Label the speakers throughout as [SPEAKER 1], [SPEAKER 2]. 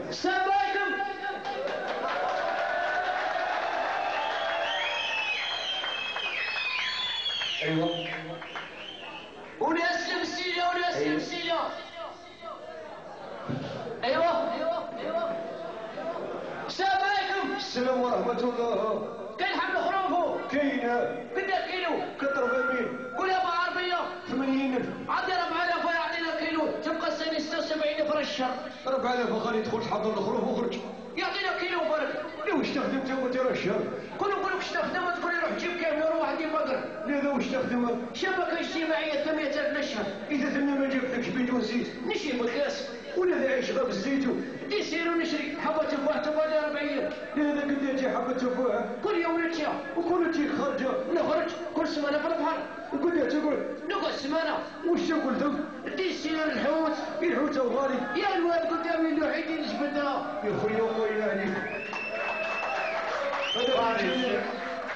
[SPEAKER 1] السلام عليكم.
[SPEAKER 2] ايوه
[SPEAKER 1] ونسلم السيلة ونسلم السيلة. ايوه السلام عليكم.
[SPEAKER 2] السلام ورحمة الله.
[SPEAKER 1] كاين حمل خروفو؟
[SPEAKER 2] كاينة.
[SPEAKER 1] قداش كيلو؟
[SPEAKER 2] كضرب مين؟
[SPEAKER 1] قولها بالعربية.
[SPEAKER 2] 80,000.
[SPEAKER 1] عطي 4000 يعطينا كيلو، تبقى السنة 76 في الشهر.
[SPEAKER 2] 4000 وخلي تدخل تحضر الخروف وخرج.
[SPEAKER 1] يعطينا كيلو برك.
[SPEAKER 2] واش تخدم تا وانت راه الشهر؟
[SPEAKER 1] كلهم يقولوا واش تخدم، تقول لي روح جيب كاميرا واحد يبقر.
[SPEAKER 2] لا واش تخدم؟
[SPEAKER 1] شبكة اجتماعية 800,000 للشهر.
[SPEAKER 2] إذا ثم ما جبتلكش بدون زيت
[SPEAKER 1] نشري بالكاس
[SPEAKER 2] ولا ذا عيش غير بالزيتون.
[SPEAKER 1] دي سيرو نشري حبة تفاح تبغى لي 40.
[SPEAKER 2] لا هذا قد يجي حبة تفاح
[SPEAKER 1] كل يوم نتشا
[SPEAKER 2] وكل تيك خارجة.
[SPEAKER 1] نخرج كل سمانة في البحر.
[SPEAKER 2] وقول لها تقول
[SPEAKER 1] نقعد سمانة.
[SPEAKER 2] واش تقول ذوك؟
[SPEAKER 1] دي سير الحوت.
[SPEAKER 2] الحوت الغالي.
[SPEAKER 1] يا الواد قدامي الوحيد جبدها.
[SPEAKER 2] يا خويا وين عليك؟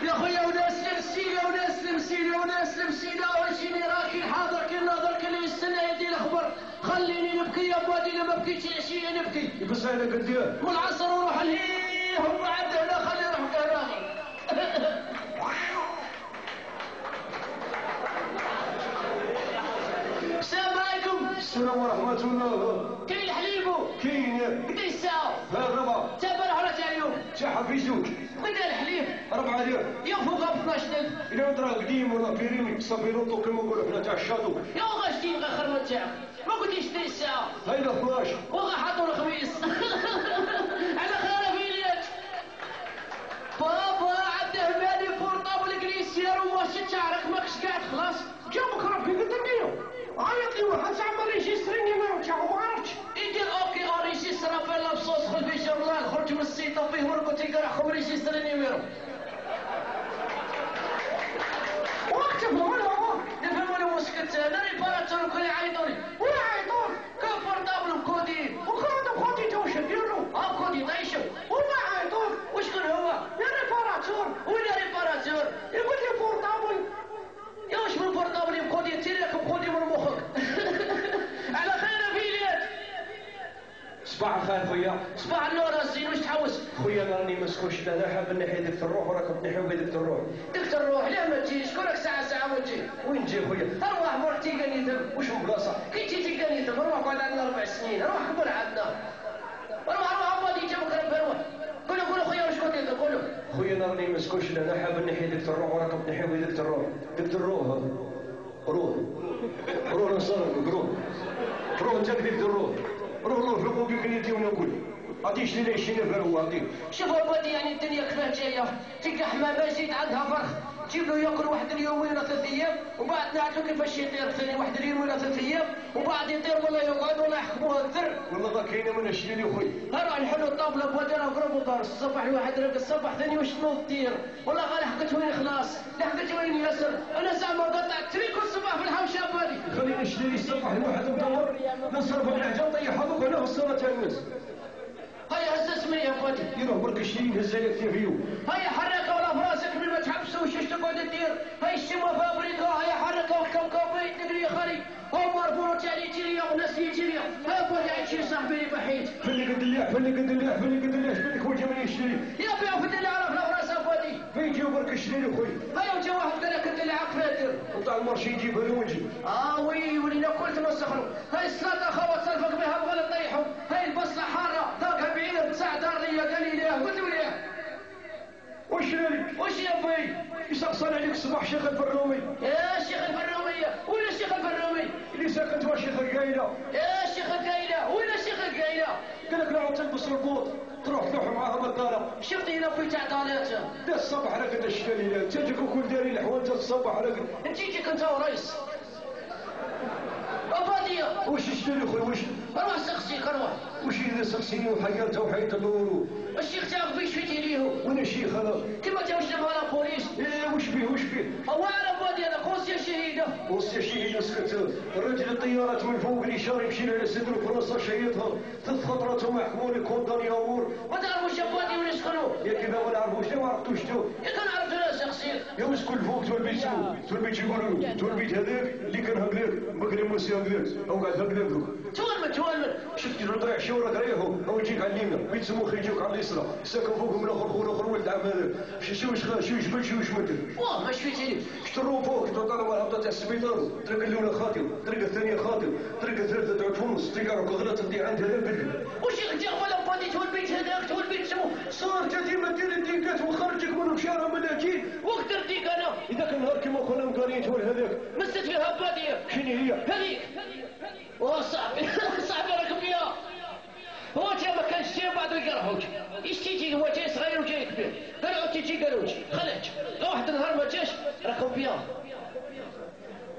[SPEAKER 1] يا خويا ونسلم السيلة ونسلم السيلة ونسلم السيلة. وشيني راكي حاضر كي ناظر كي يستنى يدي الخبر. خليني نبكي يا بوادي، لا ما بكيتش العشية نبكي.
[SPEAKER 2] بس انا قدام
[SPEAKER 1] والعصر وروح ليه هم عبد لا خلي روح كراغي. السلام عليكم.
[SPEAKER 2] السلام ورحمة الله.
[SPEAKER 1] كاين الحليبو؟
[SPEAKER 2] كاين.
[SPEAKER 1] قداش الساعة؟
[SPEAKER 2] الربع.
[SPEAKER 1] تا البارح ولا تا اليوم؟
[SPEAKER 2] تا حفيزوك.
[SPEAKER 1] قدا الحليب؟
[SPEAKER 2] 4 ديال.
[SPEAKER 1] يا فوق 12,000.
[SPEAKER 2] إلا راه قديم ولا بيريمي صافيلوطو كما نقولوا حنا تاع الشاطو.
[SPEAKER 1] يا غا شتي غا خرمت تاعك، ما قلتيش تدير الساعة.
[SPEAKER 2] هايلا 12.
[SPEAKER 1] وغا حطوا الخميس. على خير فيليات. بابا عبده مالي بورطابل كريسير وما شد شعرك ماكش قاعد خلاص.
[SPEAKER 2] جابك ربي قدامي. عيط لي واحد زعما ريجيستريني ما عرفتش.
[SPEAKER 1] يدير اوكي اوريجيستر ابل لابسوس خل في جورنال خرج من السيط فيه ورقه تيقرا خو ريجيستر نيميرو.
[SPEAKER 2] واكتبوا ولا
[SPEAKER 1] نفهموا لي وسكت انا ريباراتور كل يعيطوني.
[SPEAKER 2] ولا عيطون
[SPEAKER 1] كان بورطابل مكودي
[SPEAKER 2] وخاطب تا واش نديرو؟
[SPEAKER 1] كودي طيشو.
[SPEAKER 2] وما عيطون
[SPEAKER 1] وشكون هو؟
[SPEAKER 2] يا ريباراتور.
[SPEAKER 1] وين ريباراتور؟
[SPEAKER 2] يقول لي بورطابل.
[SPEAKER 1] يا واش من بورطابل مكودي تيريك مكودي من مخك. على خير فيليات.
[SPEAKER 2] صباح الخير خويا.
[SPEAKER 1] صباح النور الزين واش تحوس؟
[SPEAKER 2] خويا انا راني مسكوش انا حاب نحي ديك الروح وراك تنحيو بهذيك الروح.
[SPEAKER 1] ديك الروح لا ما تجيش كلك ساعة ما تجي.
[SPEAKER 2] وين تجي خويا؟
[SPEAKER 1] ارواح مرتي قنيتم.
[SPEAKER 2] واش من بلاصه؟
[SPEAKER 1] كي تجي قنيتم روح قعد عندنا 4 سنين روح قبل عندنا. روح غادي جابك ربي روح. قولوا خويا واش كنت تقولوا؟
[SPEAKER 2] خويا انا راني مسكوش انا حاب نحي ديك الروح وراك تنحيو بهذيك الروح. ديك الروح روح نصرك روح انت كديك الروح. روح في القوبي كنيتي ونقول عطيش لي 20,000 هو عطيك.
[SPEAKER 1] شوف بادي يعني الدنيا كيفاه جايه. تلقى حمامه جيت عندها فرخ تجيب له ياكل واحد اليوم ولا 3 ايام وبعد نعرفوا كيفاش يطير ثاني واحد اليوم ولا 3 ايام وبعد يطير ولا يقعد ولا يحكموه الذر.
[SPEAKER 2] والله ذا كاينه من اشري لي خويا.
[SPEAKER 1] روح نحلوا الطابله بوادي راه قرب ودار الصباح الواحد راك الصباح ثاني واش تنوض طير. والله غير حكت وين خلاص لحقت وين ياسر. انا زعما قطع تريك الصباح في الحوشه بادي.
[SPEAKER 2] خليني نشري لي الصباح الواحد مدور نصرف العجل نطيح هذوك هنا في الصاله تاع الناس.
[SPEAKER 1] هيا هز اسمي يا بادي.
[SPEAKER 2] يروح برك 20 هزايا في فيو.
[SPEAKER 1] هيا حركه ولا فراسك من ما تحبسوش اش تقعد دير. هيا الشمه فابريكا هيا حركه وكم كوبيت نقري خالي. هو مرفوع تاع ليتيريا وناس ليتيريا. ها بادي عايشين صاحبي لي بحيت.
[SPEAKER 2] فلي قد الله شبالك هو جا يشري.
[SPEAKER 1] يا بيع في اللي عرف له راسه بادي.
[SPEAKER 2] فين جاو برك شري لي خويا.
[SPEAKER 1] هيا جا واحد قال لك انت اللي عقفاتر.
[SPEAKER 2] وطاع المارشي يجيبها له ونجي.
[SPEAKER 1] وي ولينا كل تنسخروا. هاي السلطه خاوه تسلفك بها بغا نطيحوا. هاي البصله حاره ذاك بعير تسع دار ليا قال لي ليه قلت له ليه.
[SPEAKER 2] واش رالك؟
[SPEAKER 1] واش يا بي؟
[SPEAKER 2] يسقسن عليك الصباح شيخ الفرومي.
[SPEAKER 1] يا شيخ الفرومية وين الشيخ الفرومي؟
[SPEAKER 2] اللي ساكنت مع شيخ القايله.
[SPEAKER 1] يا شيخ القايله وين الشيخ القايله؟
[SPEAKER 2] قال لك لا تلبس البوط تروح تلوح معاها بالدار.
[SPEAKER 1] شفت هنا في تاع دالات.
[SPEAKER 2] دا الصباح راك دا الشكاليات تجيك وكل داري الحوال تا الصباح راك.
[SPEAKER 1] انت تجيك انت ورئيس. أبادية.
[SPEAKER 2] واش يشتري خويا واش؟
[SPEAKER 1] روح سقسيك روح.
[SPEAKER 2] واش إذا سقسيني وحيرته وحيرت النور.
[SPEAKER 1] الشيخ تاعك فيش فيتي ليه؟
[SPEAKER 2] وين الشيخ هذا؟
[SPEAKER 1] كيما جاوش على البوليس.
[SPEAKER 2] واش بيه؟
[SPEAKER 1] هو على بادية هذا قوسيا شهيدة.
[SPEAKER 2] قوسيا شهيدة سكت. الرجل الطيارات من فوق الإشارة يمشي على صدر فرنسا شهيدها 3 خطرات ومحكومة لكونداني أمور.
[SPEAKER 1] ما تعرفوش يا بادي وين يسكنوا؟
[SPEAKER 2] يا كذا ما نعرفوش لا ما عرفتوش تو.
[SPEAKER 1] يا كان عرفتو لا شخص. السير.
[SPEAKER 2] يا مسكون فوق تولبيت سمو تولبيت يقولوا تولبيت هذاك اللي كان هكذاك بكري موسي هكذاك او قاعد هكذاك
[SPEAKER 1] تولمن
[SPEAKER 2] شفت الربيع شورك ريحو هو يجيك على اليمين بيت سمو خيجوك على اليسرى ساكن فوقهم الاخر خونا الاخر ولد عم هذاك شو جبل شو مدر
[SPEAKER 1] واه ما شفيتيني
[SPEAKER 2] شترو فوق تطلعوا على هبطه تاع السبيطار الطريقه الاولى خاطئه الطريقه الثانيه خاطئه الطريقه الثالثه تعود في النص تيقارك غلط تدي عند هذا بدل
[SPEAKER 1] واش يخدم ولا بادي تولبيت هذاك تولبيت سمو
[SPEAKER 2] صار ديما دير الديكات وخرجك من شارع ملاكين
[SPEAKER 1] وقت ديك انا
[SPEAKER 2] اذا كان نهار كيما كنا مقارين تول هذاك
[SPEAKER 1] مست فيها باديه
[SPEAKER 2] شنو هي
[SPEAKER 1] هذيك صاحبي صاحبي راك فيها هو انت ما كانش شي بعد يقرحوك اشتيتي هو جاي صغير وجاي كبير قالوا تيجي قالوا خليك واحد النهار ما جاش راكم فيها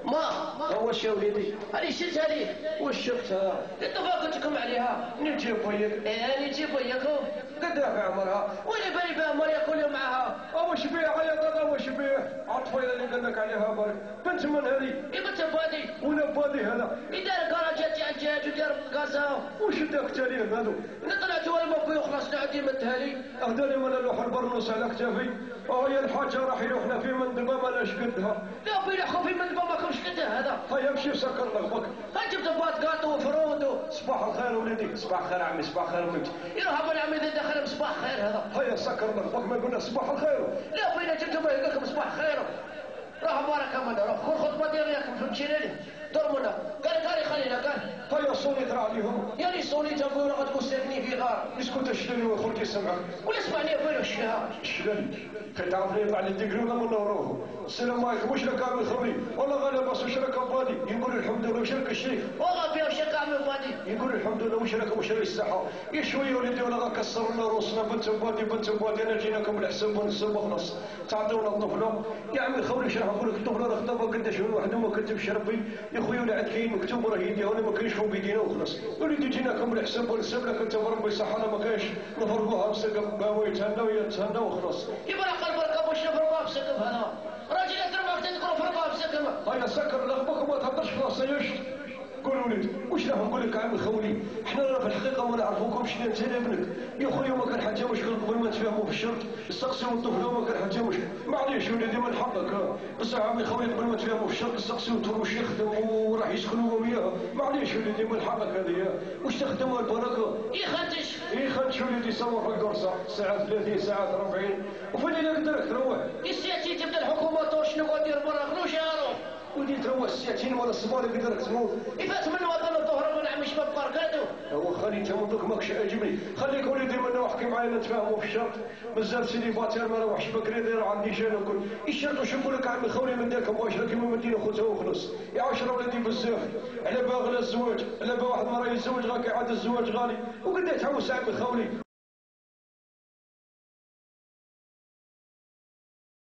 [SPEAKER 1] ما
[SPEAKER 2] واش يا وليدي
[SPEAKER 1] هذه شفت هذه
[SPEAKER 2] واش شفتها
[SPEAKER 1] اتفاق قلت لكم عليها
[SPEAKER 2] نجيب وياك
[SPEAKER 1] انا نجيب وياكم
[SPEAKER 2] قدها في عمرها
[SPEAKER 1] ولا بالي بها مريا كل معها
[SPEAKER 2] واش بيها يا دادا واش بيه عطفيله اللي قال لك عليها برك بنت من هذه
[SPEAKER 1] بنت بادي
[SPEAKER 2] ولا بادي هذا
[SPEAKER 1] يدار كراجات تاع الدجاج ودار كازا
[SPEAKER 2] وش داك تاليهم هذو
[SPEAKER 1] طلعت ولا ما بغي يخلص عندي متهالي
[SPEAKER 2] اهداني من لوح البرنوس على كتافي هي الحاجه راح يروحنا في من دبا ما لاش قدها
[SPEAKER 1] لا بين خوفي من بابا كمش كده هذا
[SPEAKER 2] هيا مشي سكر لك بك
[SPEAKER 1] هل جبت بات قاطو وفرود
[SPEAKER 2] صباح الخير وليدي صباح الخير عمي صباح الخير وليدي
[SPEAKER 1] يروح ابو العمي اذا دخل بصباح خير هذا
[SPEAKER 2] هيا سكر لك بك ما قلنا صباح الخير
[SPEAKER 1] لا بين جبت ما يقول صباح خير راح بارك من روح خذ خطبه ديالكم فهمتي لي درمنا قال خلينا قال
[SPEAKER 2] هيا صوني ترى عليهم
[SPEAKER 1] يعني صوني تقول قد تسالني في غار
[SPEAKER 2] اسكت اشتري وخرجي سمعك
[SPEAKER 1] ولا اسمعني وين الشهر
[SPEAKER 2] شلل تعرفني يطلع لي الدقري ولا من نوروه السلام عليكم واش لك عامل خمري والله غالب بس واش لك بادي يقول الحمد لله واش لك الشيخ
[SPEAKER 1] والله فيها وش عامل بادي
[SPEAKER 2] يقول الحمد لله واش لك واش الصحه يا شويه وليدي ولا كسرنا روسنا بنت بادي انا جيناكم الحساب ونسب وخلاص تعطيونا الطفله يا عمي خولي شنو نقول لك الطفله راه خطبه قداش من واحد وما كتبش ربي يا خويا ولا عاد كاين مكتوب راه يديها ولا ما كاينش فوق بيدينا وخلاص وليدي جيناكم الحساب ونسب لك انت بربي صحه ما كاينش نفرقوها بسقف باوي يتهنى ويتهنى وخلاص
[SPEAKER 1] يبقى قلبك ابو نفرقوها بسقف هذا راجل يضربك تذكروا فرقوها بسقف
[SPEAKER 2] هيا سكر لغبك وما تهضرش في راسي قول وليدي واش راح نقول لك عمي خولي حنا راه في الحقيقه ما نعرفوكمش انت ابنك يا خويا ما كان حتى مشكل قبل ما تفهموا في الشرط استقسيو الطفل وما كان حتى مشكل معليش وليدي من حقك بس عمي خويا قبل ما تفهموا في الشرط استقسيو الطفل واش يخدم وراح يسكنوا وياه معليش وليدي من حقك هذه واش تخدم البركه يخدش وليدي سوا في القرصه ساعه 30 ساعه 40 وفين اللي قدرك تروح
[SPEAKER 1] السياسي تبدا الحكومه طول شنو غادير برا خلوش يعرف
[SPEAKER 2] ودي تروح الساعتين ولا الصباح اللي قدرك تموت
[SPEAKER 1] يفات من وطن الظهر من عم شباب بركاته
[SPEAKER 2] هو خلي انت منك ماكش عاجبني خليك وليدي منا وحكي معايا نتفاهموا في الشرط بزاف سيدي فاتير ما روحش بكري داير عندي شان نقول الشرط واش نقول لك عمي خولي من داك مباشره كيما مدينا خوتها وخلص يا 10 ولادي بزاف على باغي الزواج على با واحد مرة يتزوج غاك يعاد الزواج غالي وقد تعوس عمي خولي